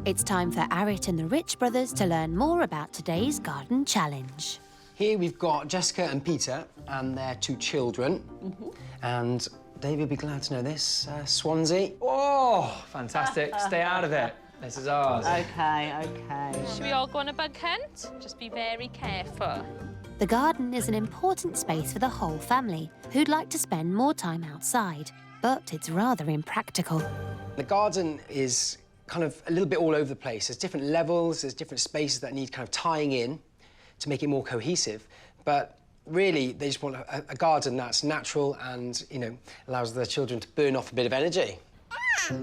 It's time for Arit and the Rich brothers to learn more about today's garden challenge. Here we've got Jessica and Peter and their 2 children. And David will be glad to know this, Swansea. Oh, fantastic. Stay out of it. This is ours. OK. Should we all go on a bug hunt? Just be very careful. The garden is an important space for the whole family, who'd like to spend more time outside, but it's rather impractical. The garden is kind of a little bit all over the place. There's different levels, there's different spaces that need kind of tying in to make it more cohesive. But really, they just want a garden that's natural and, you know, allows the children to burn off a bit of energy. What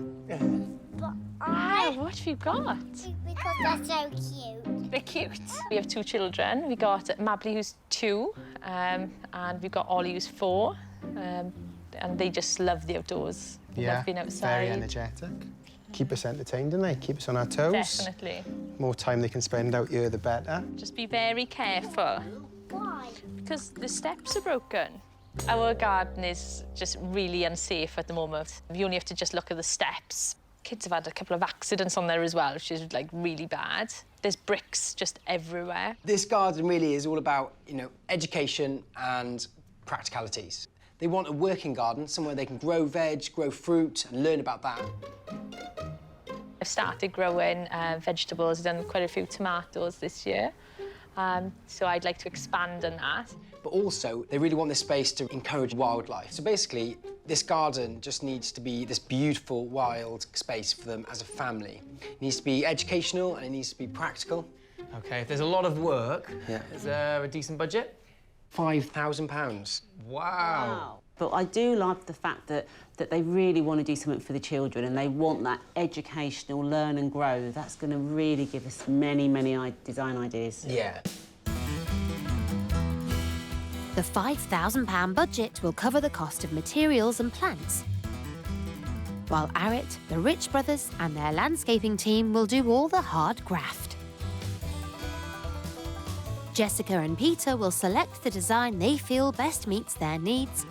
have you got? Because they're so cute. They're cute. We have 2 children. We got Mabley, who's 2, and we've got Ollie, who's 4. And they just love the outdoors. They love being outside. Very energetic. Keep us entertained, don't they? Keep us on our toes. Definitely. More time they can spend out here, the better. Just be very careful. Why? Because the steps are broken. Our garden is just really unsafe at the moment. You only have to just look at the steps. Kids have had a couple of accidents on there as well, which is, like, really bad. There's bricks just everywhere. This garden really is all about, you know, education and practicalities. They want a working garden, somewhere they can grow veg, grow fruit, and learn about that. I've started growing vegetables. I've done quite a few tomatoes this year. So I'd like to expand on that. But also, they really want this space to encourage wildlife. So basically, this garden just needs to be this beautiful, wild space for them as a family. It needs to be educational and it needs to be practical. OK, if there's a lot of work, is there a decent budget? £5,000. Wow. But I do like the fact that they really want to do something for the children and they want that educational learn and grow. That's going to really give us many, many design ideas. Yeah. The £5,000 budget will cover the cost of materials and plants, while Arit, the Rich brothers and their landscaping team will do all the hard graft. Jessica and Peter will select the design they feel best meets their needs,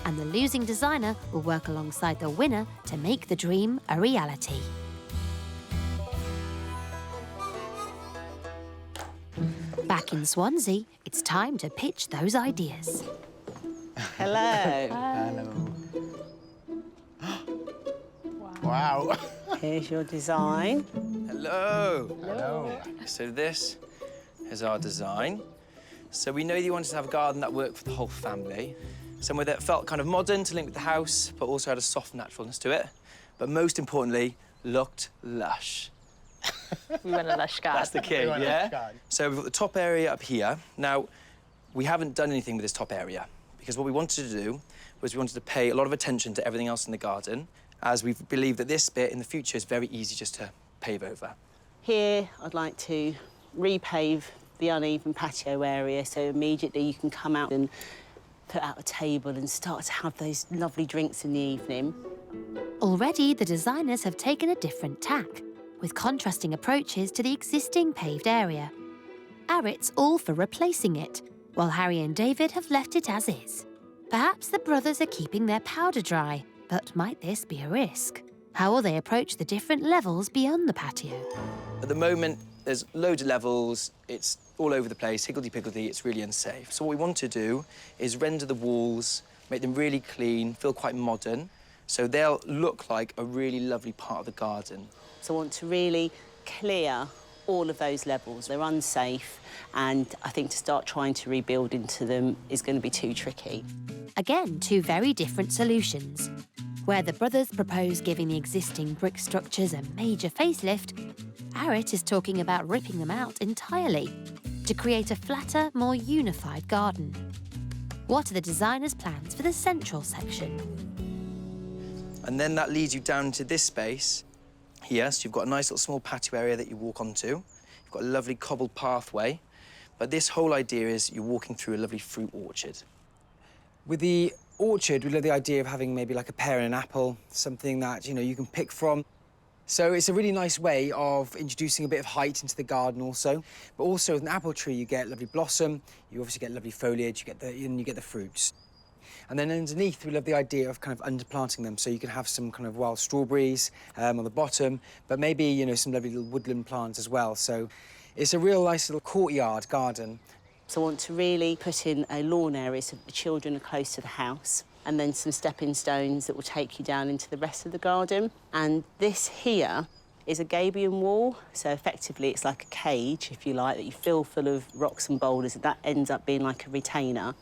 and the losing designer will work alongside the winner to make the dream a reality. Back in Swansea, it's time to pitch those ideas. Hello. Hello. Wow. Here's your design. Hello. Hello. So this is our design. So we know you wanted to have a garden that worked for the whole family. Somewhere that felt kind of modern to link with the house, but also had a soft naturalness to it. But most importantly, looked lush. We want a lush garden. That's the key, yeah? So we've got the top area up here. Now, we haven't done anything with this top area because what we wanted to do was we wanted to pay a lot of attention to everything else in the garden, as we believe that this bit in the future is very easy just to pave over. Here, I'd like to repave the uneven patio area so immediately you can come out and put out a table and start to have those lovely drinks in the evening. Already, the designers have taken a different tack, with contrasting approaches to the existing paved area. Arit's all for replacing it, while Harry and David have left it as is. Perhaps the brothers are keeping their powder dry, but might this be a risk? How will they approach the different levels beyond the patio? At the moment, there's loads of levels, it's all over the place, higgledy-piggledy, it's really unsafe. So what we want to do is render the walls, make them really clean, feel quite modern, so they'll look like a really lovely part of the garden. So I want to really clear all of those levels. They're unsafe, and I think to start trying to rebuild into them is going to be too tricky. Again, 2 very different solutions. Where the brothers propose giving the existing brick structures a major facelift, Arit is talking about ripping them out entirely to create a flatter, more unified garden. What are the designers' plans for the central section? And then that leads you down to this space here. So you've got a nice little small patio area that you walk onto. You've got a lovely cobbled pathway. But this whole idea is you're walking through a lovely fruit orchard. With the orchard, we love the idea of having maybe like a pear and an apple, something that, you know, you can pick from. So it's a really nice way of introducing a bit of height into the garden also. But also with an apple tree, you get lovely blossom, you obviously get lovely foliage, you get the fruits. And then underneath, we love the idea of kind of underplanting them, so you can have some kind of wild strawberries on the bottom, but maybe, you know, some lovely little woodland plants as well. So it's a real nice little courtyard garden. So I want to really put in a lawn area so that the children are close to the house, and then some stepping stones that will take you down into the rest of the garden. And this here is a gabion wall, so effectively it's like a cage, if you like, that you fill full of rocks and boulders, and that ends up being like a retainer.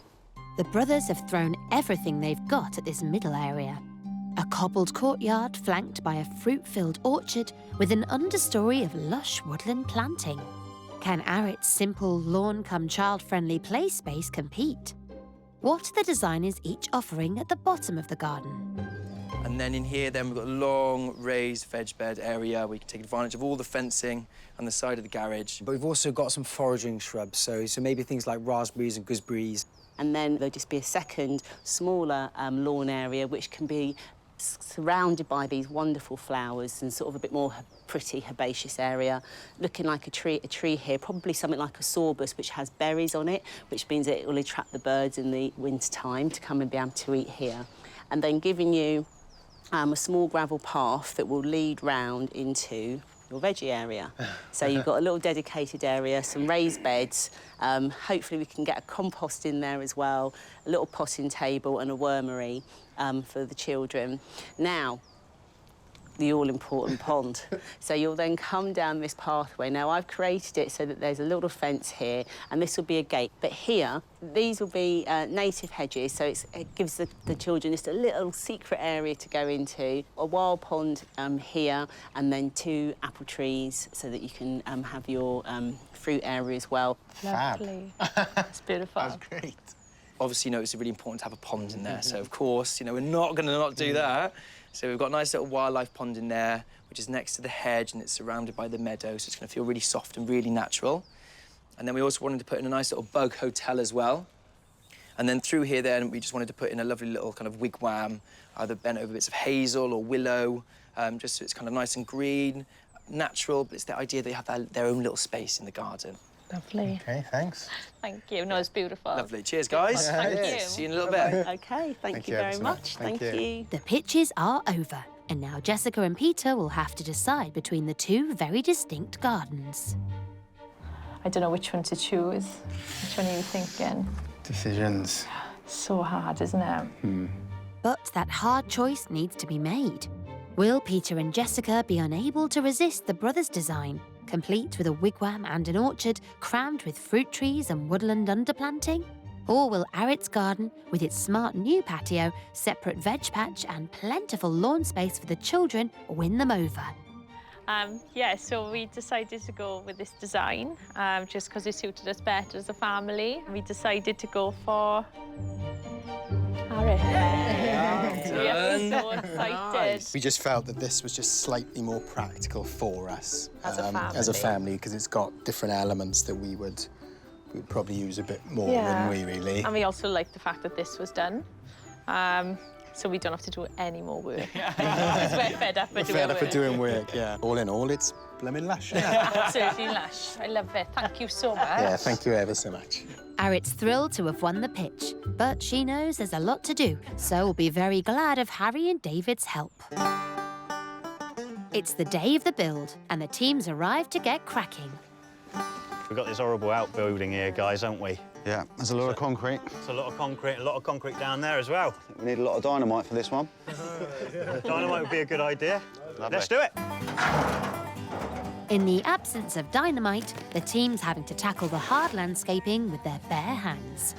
The brothers have thrown everything they've got at this middle area. A cobbled courtyard flanked by a fruit-filled orchard with an understory of lush woodland planting. Can Arit's simple lawn-cum-child-friendly play space compete? What are the designers each offering at the bottom of the garden? And then in here, then we've got a long raised veg bed area where you can take advantage of all the fencing on the side of the garage. But we've also got some foraging shrubs, so maybe things like raspberries and gooseberries. And then there'll just be a second, smaller lawn area which can be surrounded by these wonderful flowers and sort of a bit more pretty herbaceous area, looking like a tree here, probably something like a sorbus, which has berries on it, which means it will attract the birds in the winter time to come and be able to eat here. And then giving you a small gravel path that will lead round into your veggie area. So you've got a little dedicated area, some raised beds. Hopefully we can get a compost in there as well, a little potting table and a wormery for the children. Now, the all-important pond. So you'll then come down this pathway. Now, I've created it so that there's a little fence here, and this will be a gate. But here, these will be native hedges, so it gives the children just a little secret area to go into. A wild pond here, and then 2 apple trees so that you can have your fruit area as well. Lovely. It's beautiful. That's great. Obviously, you know, it's really important to have a pond in there, so of course, you know, we're not going to not do that. So we've got a nice little wildlife pond in there, which is next to the hedge, and it's surrounded by the meadow, so it's going to feel really soft and really natural. And then we also wanted to put in a nice little bug hotel as well. And then through here then, we just wanted to put in a lovely little kind of wigwam, either bent over bits of hazel or willow, just so it's kind of nice and green, natural, but it's the idea they have their own little space in the garden. Lovely. OK, thanks. Thank you. No, it's beautiful. Lovely. Cheers, guys. Thank you. See you in a little bit. OK, thank you you ever very so much. much. Thank Thank you. you. The pitches are over, and now Jessica and Peter will have to decide between the 2 very distinct gardens. I don't know which one to choose. Which one are you thinking? Decisions. So hard, isn't it? But that hard choice needs to be made. Will Peter and Jessica be unable to resist the brothers' design, complete with a wigwam and an orchard crammed with fruit trees and woodland underplanting? Or will Arit's garden, with its smart new patio, separate veg patch and plentiful lawn space for the children, win them over? Yeah, so we decided to go with this design just because it suited us better as a family. We decided to go for Arit. We are so excited. We just felt that this was just slightly more practical for us As a family. because it's got different elements that we would probably use a bit more, Yeah. wouldn't we, really? And we also liked the fact that this was done. So we don't have to do any more work. Because we're fed up with doing work. doing work, yeah. All in all, it's blooming lush. Absolutely lush. I love it. Thank you so much. Yeah, thank you ever so much. Arit's thrilled to have won the pitch, but she knows there's a lot to do, so will be very glad of Harry and David's help. It's the day of the build, and the teams arrive to get cracking. We've got this horrible outbuilding here, guys, haven't we? Yeah, there's a lot of concrete. It's a lot of concrete down there as well. We need a lot of dynamite for this one. Dynamite would be a good idea. Lovely. Let's do it. In the absence of dynamite, the team's having to tackle the hard landscaping with their bare hands.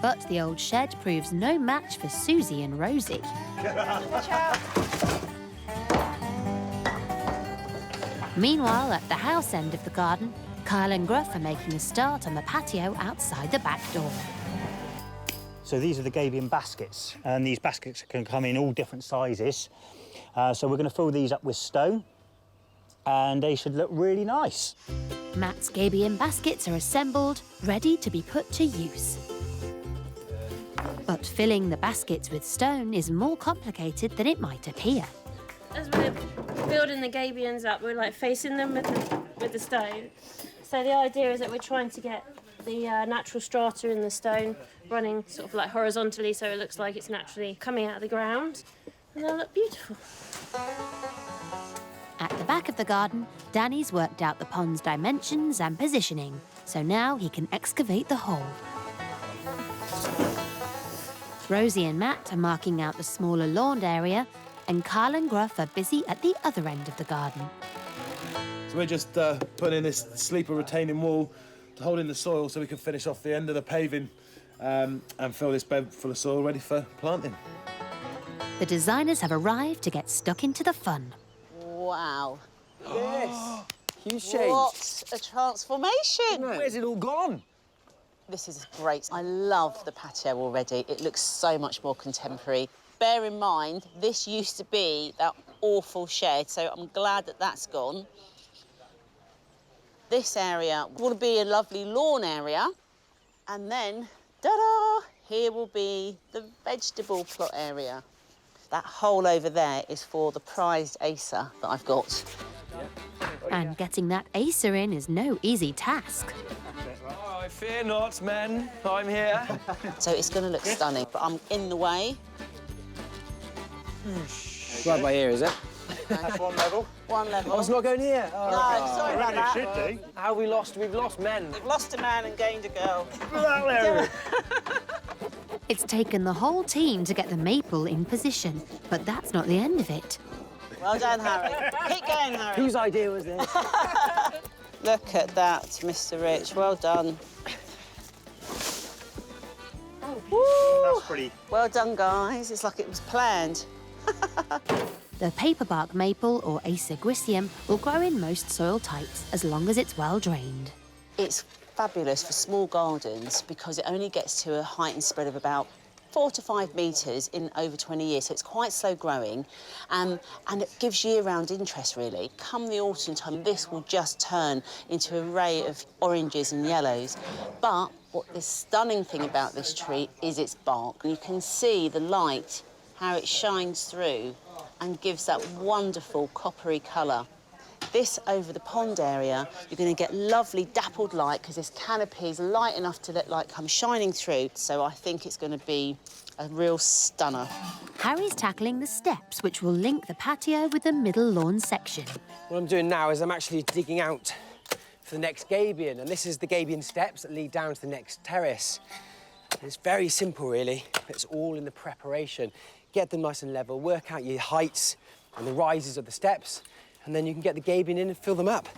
But the old shed proves no match for Susie and Rosie. Watch out. Meanwhile, at the house end of the garden, Kyle and Gruff are making a start on the patio outside the back door. So these are the gabion baskets, and these baskets can come in all different sizes. So we're going to fill these up with stone, and they should look really nice. Matt's gabion baskets are assembled, ready to be put to use. But filling the baskets with stone is more complicated than it might appear. As we're building the gabions up, we're like facing them with the stone. So the idea is that we're trying to get the natural strata in the stone running sort of like horizontally, so it looks like it's naturally coming out of the ground, and they'll look beautiful. At the back of the garden, Danny's worked out the pond's dimensions and positioning, so now he can excavate the hole. Rosie and Matt are marking out the smaller lawned area, and Carl and Gruff are busy at the other end of the garden. So we're just putting in this sleeper retaining wall to hold in the soil so we can finish off the end of the paving and fill this bed full of soil ready for planting. The designers have arrived to get stuck into the fun. Wow. Yes. Huge change. What a transformation. Where's it all gone? This is great. I love the patio already. It looks so much more contemporary. Bear in mind, this used to be that awful shed, so I'm glad that that's gone. This area will be a lovely lawn area. And then, ta-da, here will be the vegetable plot area. That hole over there is for the prized acer that I've got. And getting that acer in is no easy task. Oh, I fear not, men. I'm here. So it's going to look stunning, but I'm in the way. Right by here, is it? That's one level. One level. Oh, it's not going here. No, sorry about that. Should do. How have we lost? We've lost men. We've lost a man and gained a girl. It's taken the whole team to get the maple in position, but that's not the end of it. Well done, Harry. Keep going, Harry. Whose idea was this? Look at that, Mr. Rich. Well done. That's pretty. Well done, guys. It's like it was planned. The paperbark maple, or Acer griseum, will grow in most soil types as long as it's well drained. It's fabulous for small gardens because it only gets to a height and spread of about 4 to 5 metres in over 20 years, so it's quite slow growing, and it gives year-round interest, really. Come the autumn time, this will just turn into an array of oranges and yellows. But what the stunning thing about this tree is its bark. You can see the light, how it shines through and gives that wonderful coppery colour. This over the pond area, you're going to get lovely dappled light because this canopy is light enough to let light come shining through. So I think it's going to be a real stunner. Harry's tackling the steps which will link the patio with the middle lawn section. What I'm doing now is I'm actually digging out for the next gabion, and this is the gabion steps that lead down to the next terrace. And it's very simple, really. It's all in the preparation. Get them nice and level, work out your heights and the rises of the steps, and then you can get the gabion in and fill them up.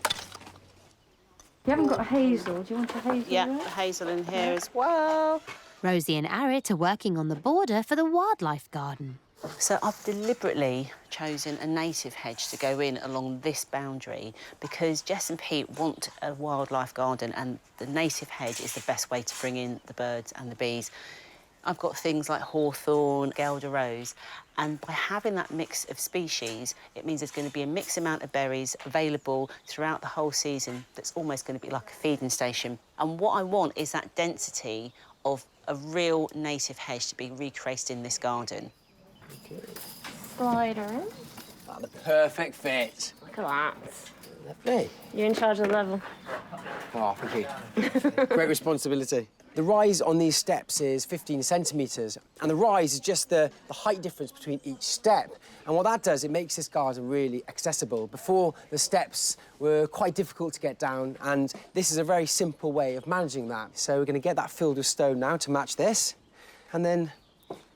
You haven't got a hazel. Do you want a hazel? Yeah, the hazel in here as well. Rosie and Arit are working on the border for the wildlife garden. So I've deliberately chosen a native hedge to go in along this boundary because Jess and Pete want a wildlife garden, and the native hedge is the best way to bring in the birds and the bees. I've got things like hawthorn, Guelder rose, and by having that mix of species, it means there's going to be a mixed amount of berries available throughout the whole season that's almost going to be like a feeding station. And what I want is that density of a real native hedge to be recreated in this garden. Slide her in. Oh, the perfect fit. Look at that. Lovely. You're in charge of the level. Oh, thank you. Great responsibility. The rise on these steps is 15 centimetres, and the rise is just the height difference between each step. And what that does, it makes this garden really accessible. Before, the steps were quite difficult to get down, and this is a very simple way of managing that. So we're going to get that filled with stone now to match this, and then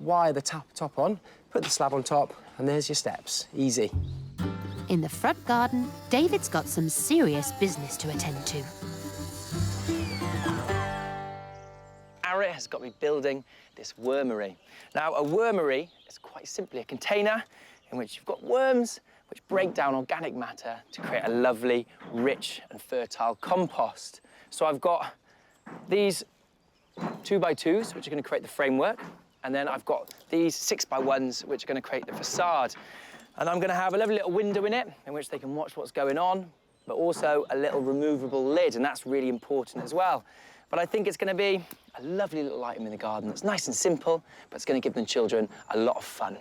wire the top on, put the slab on top, and there's your steps. Easy. In the front garden, David's got some serious business to attend to. Arit has got me building this wormery. Now, a wormery is quite simply a container in which you've got worms which break down organic matter to create a lovely, rich and fertile compost. So I've got these 2x2s, which are going to create the framework, and then I've got these 6x1s, which are going to create the facade. And I'm going to have a lovely little window in it in which they can watch what's going on, but also a little removable lid, and that's really important as well. But I think it's going to be a lovely little item in the garden that's nice and simple, but it's going to give the children a lot of fun.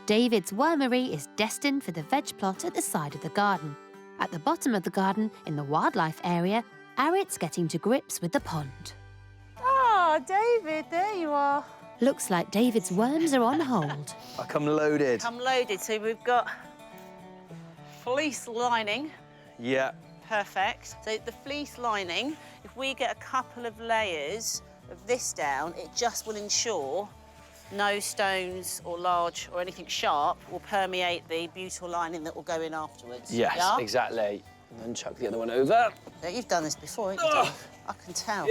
David's wormery is destined for the veg plot at the side of the garden. At the bottom of the garden, in the wildlife area, Arit's getting to grips with the pond. Oh, David, there you are. Looks like David's worms are on hold. I come loaded. Come loaded. So we've got fleece lining. Yeah. Perfect. So the fleece lining, if we get a couple of layers of this down, it just will ensure no stones or large or anything sharp will permeate the butyl lining that will go in afterwards. Yes, yeah? Exactly. And then chuck the other one over. Yeah, you've done this before, haven't you, Dave? I can tell.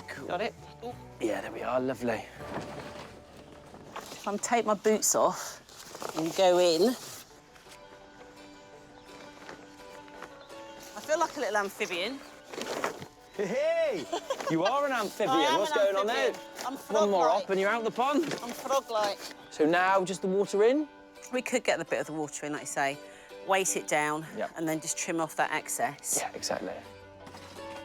Cool. Got it? Ooh, yeah, there we are. Lovely. If I take my boots off and go in, I feel like a little amphibian. Hey! You are an amphibian. I am What's an going on amphibian. there? I'm frog-like. One more up and you're out of the pond. I'm frog-like. So now just the water in? We could get the bit of the water in, like you say, weight it down, Yep. and then just trim off that excess. Yeah, exactly.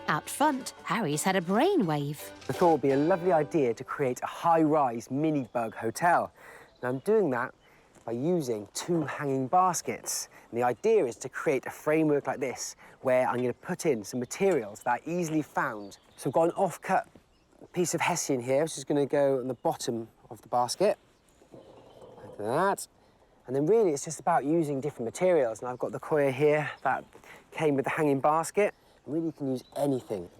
Out front, Harry's had a brainwave. I thought it would be a lovely idea to create a high-rise mini bug hotel. And I'm doing that by using 2 hanging baskets. And the idea is to create a framework like this, where I'm going to put in some materials that are easily found. So I've got an off-cut piece of hessian here, which is going to go on the bottom of the basket, like that. And then really it's just about using different materials. And I've got the coir here that came with the hanging basket. Really, you can use anything.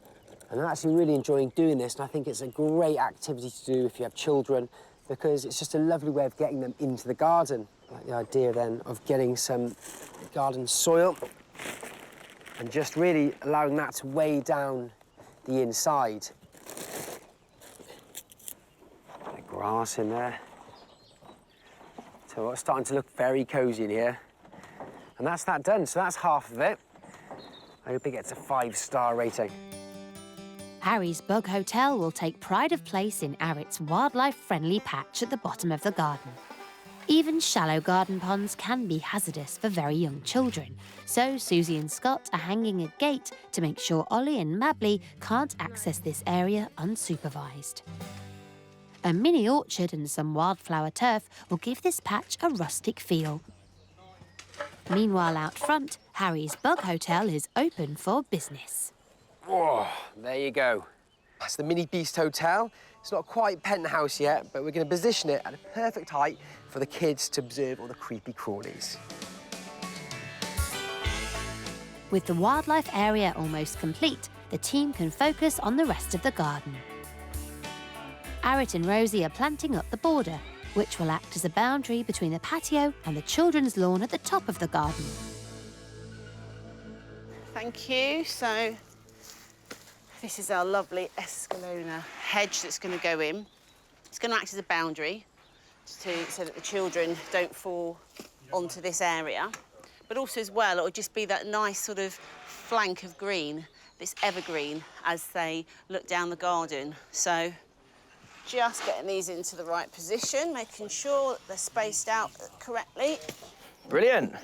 And I'm actually really enjoying doing this, and I think it's a great activity to do if you have children, because it's just a lovely way of getting them into the garden. I like the idea, then, of getting some garden soil and just really allowing that to weigh down the inside. The grass in there. So it's starting to look very cosy in here. And that's that done, so that's half of it. I hope it gets a 5-star rating. Harry's Bug Hotel will take pride of place in Arit's wildlife-friendly patch at the bottom of the garden. Even shallow garden ponds can be hazardous for very young children, so Susie and Scott are hanging a gate to make sure Ollie and Mabley can't access this area unsupervised. A mini orchard and some wildflower turf will give this patch a rustic feel. Meanwhile, out front, Harry's Bug Hotel is open for business. Whoa, there you go. That's the Mini Beast Hotel. It's not quite penthouse yet, but we're going to position it at a perfect height for the kids to observe all the creepy crawlies. With the wildlife area almost complete, the team can focus on the rest of the garden. Arit and Rosie are planting up the border, which will act as a boundary between the patio and the children's lawn at the top of the garden. Thank you. So this is our lovely escalona hedge that's going to go in. It's going to act as a boundary so that the children don't fall onto this area. But also as well, it will just be that nice sort of flank of green, this evergreen, as they look down the garden. So just getting these into the right position, making sure that they're spaced out correctly. Brilliant.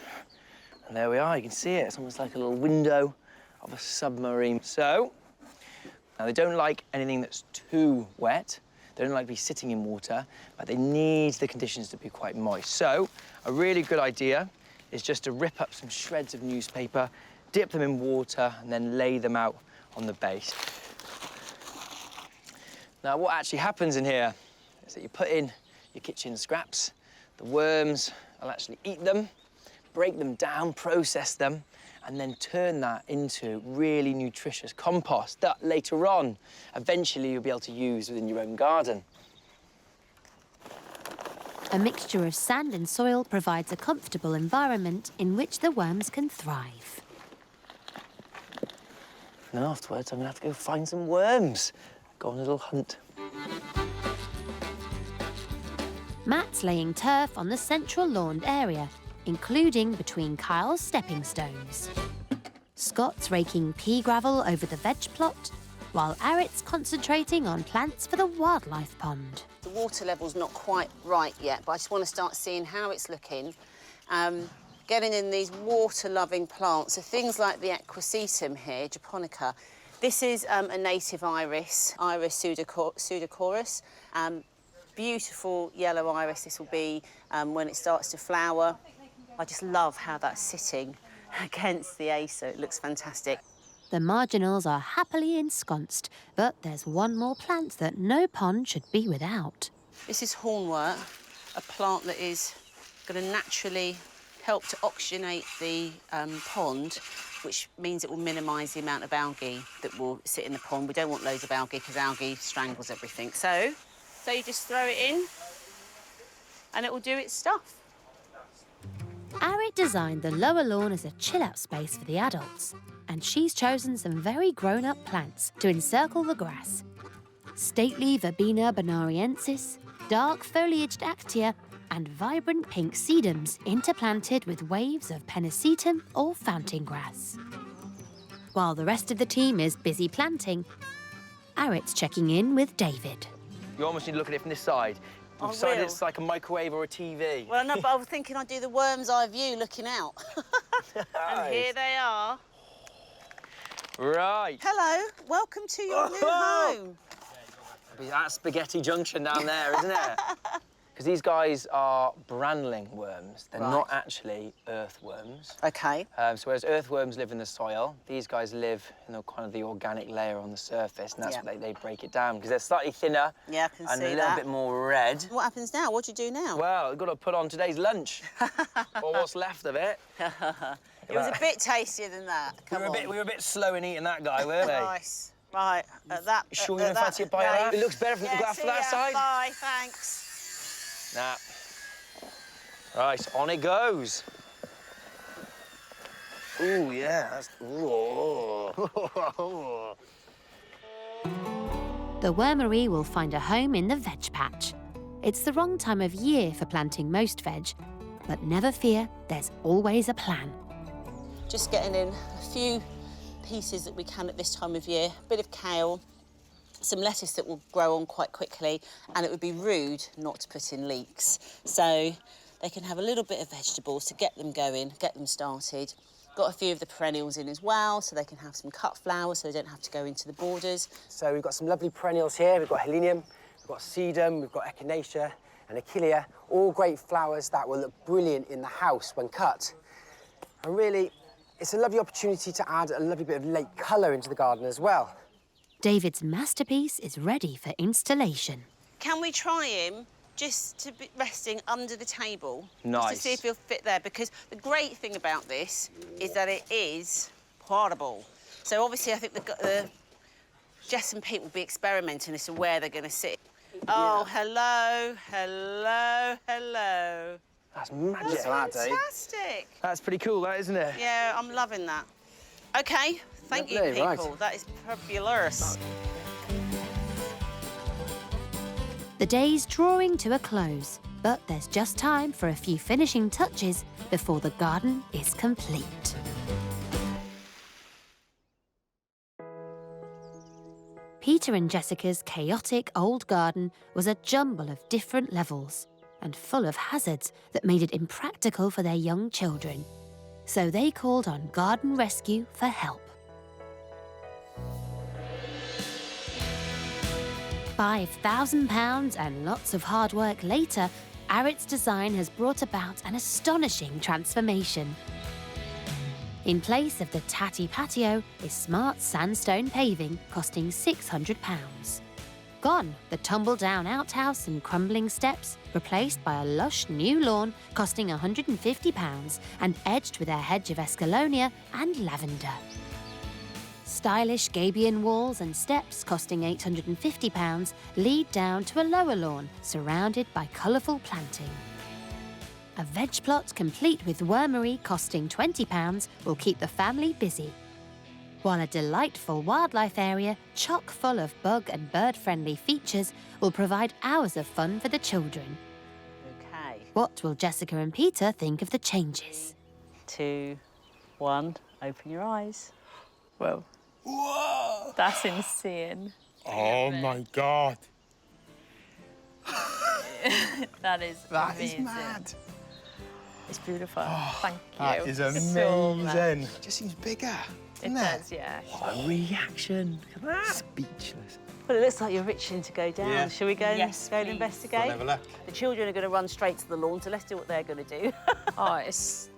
And there we are, you can see it. It's almost like a little window of a submarine. So, now they don't like anything that's too wet. They don't like to be sitting in water, but they need the conditions to be quite moist. So, a really good idea is just to rip up some shreds of newspaper, dip them in water, and then lay them out on the base. Now, what actually happens in here is that you put in your kitchen scraps. The worms will actually eat them, break them down, process them, and then turn that into really nutritious compost that later on, eventually you'll be able to use within your own garden. A mixture of sand and soil provides a comfortable environment in which the worms can thrive. And then afterwards, I'm gonna have to go find some worms. Go on a little hunt. Matt's laying turf on the central lawned area, including between Kyle's stepping stones. Scott's raking pea gravel over the veg plot, while Arit's concentrating on plants for the wildlife pond. The water level's not quite right yet, but I just want to start seeing how it's looking. Getting in these water-loving plants, so things like the equisetum here, japonica. This is a native iris, Iris pseudochorus. Beautiful yellow iris this will be when it starts to flower. I just love how that's sitting against the acer. It looks fantastic. The marginals are happily ensconced, but there's one more plant that no pond should be without. This is hornwort, a plant that is going to naturally help to oxygenate the pond, which means it will minimise the amount of algae that will sit in the pond. We don't want loads of algae because algae strangles everything. So you just throw it in and it will do its stuff. Arit designed the lower lawn as a chill-out space for the adults, and she's chosen some very grown-up plants to encircle the grass. Stately Verbena bonariensis, dark foliaged actia, and vibrant pink sedums interplanted with waves of pennisetum or fountain grass. While the rest of the team is busy planting, Arit's checking in with David. You almost need to look at it from this side. We've decided it's like a microwave or a TV. Well, no, but I was thinking I'd do the worm's eye view looking out. And here they are. Right. Hello, welcome to your new home. That's Spaghetti Junction down there, isn't it? Because these guys are brandling worms. They're not actually earthworms. OK. So whereas earthworms live in the soil, these guys live in the kind of the organic layer on the surface, and that's what they break it down, because they're slightly thinner I can and see a little bit more red. What happens now? What do you do now? Well, we've got to put on today's lunch, or what's left of it. It was a bit tastier than that. We were a bit slow in eating that guy, weren't we? Nice. Right, that... Sure you don't fancy a bite of that? It looks better if we go after that side. Bye, thanks. Nah. Right, on it goes. Ooh, yeah, that's... The wormery will find a home in the veg patch. It's the wrong time of year for planting most veg, but never fear, there's always a plan. Just getting in a few pieces that we can at this time of year. A bit of kale, some lettuce that will grow on quite quickly, and it would be rude not to put in leeks. So they can have a little bit of vegetables to get them going, get them started. Got a few of the perennials in as well, so they can have some cut flowers so they don't have to go into the borders. So we've got some lovely perennials here. We've got helenium, we've got sedum, we've got echinacea and achillea, all great flowers that will look brilliant in the house when cut. And really, it's a lovely opportunity to add a lovely bit of late colour into the garden as well. David's masterpiece is ready for installation. Can we try him just to be resting under the table? Nice. Just to see if he'll fit there, because the great thing about this is that it is portable. So obviously I think Jess and Pete will be experimenting as to where they're going to sit. Oh, hello, hello, hello. That's magic. That's fantastic. That's pretty cool, that, isn't it? Yeah, I'm loving that. OK, thank you, Lovely, people. right. That is fabulous. The day's drawing to a close, but there's just time for a few finishing touches before the garden is complete. Peter and Jessica's chaotic old garden was a jumble of different levels and full of hazards that made it impractical for their young children. So they called on Garden Rescue for help. £5,000 and lots of hard work later, Arit's design has brought about an astonishing transformation. In place of the tatty patio is smart sandstone paving costing £600. Gone the tumble-down outhouse and crumbling steps, replaced by a lush new lawn costing £150 and edged with a hedge of escalonia and lavender. Stylish gabion walls and steps costing £850 lead down to a lower lawn surrounded by colourful planting. A veg plot complete with wormery costing £20 will keep the family busy, while a delightful wildlife area chock full of bug and bird-friendly features will provide hours of fun for the children. OK. What will Jessica and Peter think of the changes? 2, 1, open your eyes. Whoa. Whoa! That's insane. Oh, my God. That is amazing. mad. It's beautiful. Thank you. That is so much. amazing. It just seems bigger. It does, yeah. What a reaction. Look at that. Speechless. Well, it looks like you're itching to go down. Yeah. Shall we go and please. investigate? Have a look. The children are going to run straight to the lawn, so let's do what they're going to do. Oh, it's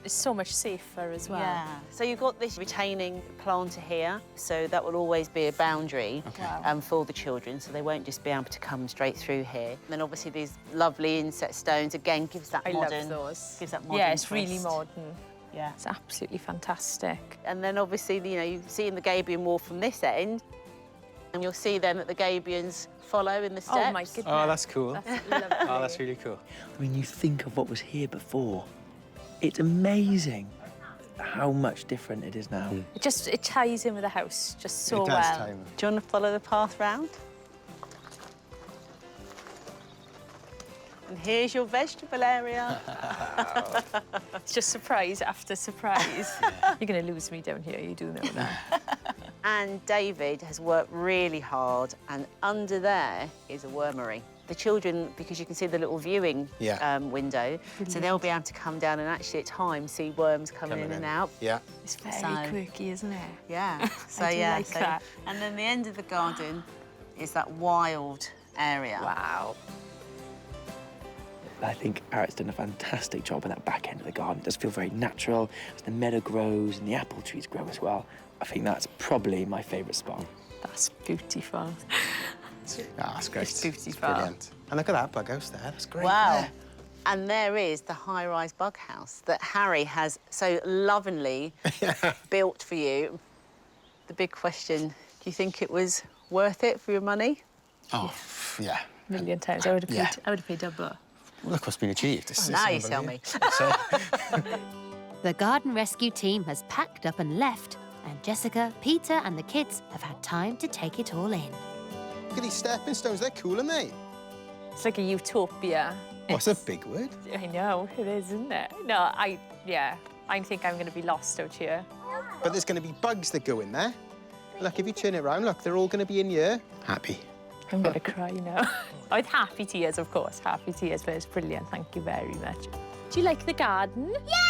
It's so much safer as well. Yeah. So you've got this retaining planter here, so that will always be a boundary for the children, so they won't just be able to come straight through here. And then obviously these lovely inset stones again gives that modern. I love those. Gives that modern. Yeah, it's twist. really modern. Yeah. It's absolutely fantastic. And then obviously, you know, you see in the gabion wall from this end, and you'll see then that the gabions follow in the steps. Oh my goodness. Oh, that's cool. That's lovely. Oh, that's really cool. I mean, you think of what was here before. It's amazing how much different it is now. It ties in with the house just so It does well. time. Do you want to follow the path round? And here's your vegetable area. It's just surprise after surprise. You're going to lose me down here, you do know that. And David has worked really hard, and under there is a wormery. The children, because you can see the little viewing window, so they'll be able to come down and actually at times see worms coming in and out. Yeah. It's very quirky, isn't it? Yeah. So I do yeah. like that. And then the end of the garden is that wild area. Wow. I think Arit's done a fantastic job in that back end of the garden. It does feel very natural. As the meadow grows and the apple trees grow as well, I think that's probably my favourite spot. That's beautiful. That's great. It's beautiful. It's brilliant. And look at that bug house there. That's great. Wow. There. And there is the high-rise bug house that Harry has so lovingly built for you. The big question, do you think it was worth it for your money? Oh, yeah. A million times. I would have paid, Yeah. I would have paid double. Look what's been achieved. It's Now you tell me. The garden rescue team has packed up and left, and Jessica, Peter and the kids have had time to take it all in. Look at these stepping stones. They're cool, aren't they? It's like a utopia. What's a big word? I know, it is, isn't it? No, I think I'm going to be lost out here. But there's going to be bugs that go in there. Look, if you turn it around, look, they're all going to be in here. Happy. I'm going to cry now. With happy tears, of course, happy tears, but it's brilliant. Thank you very much. Do you like the garden? Yeah!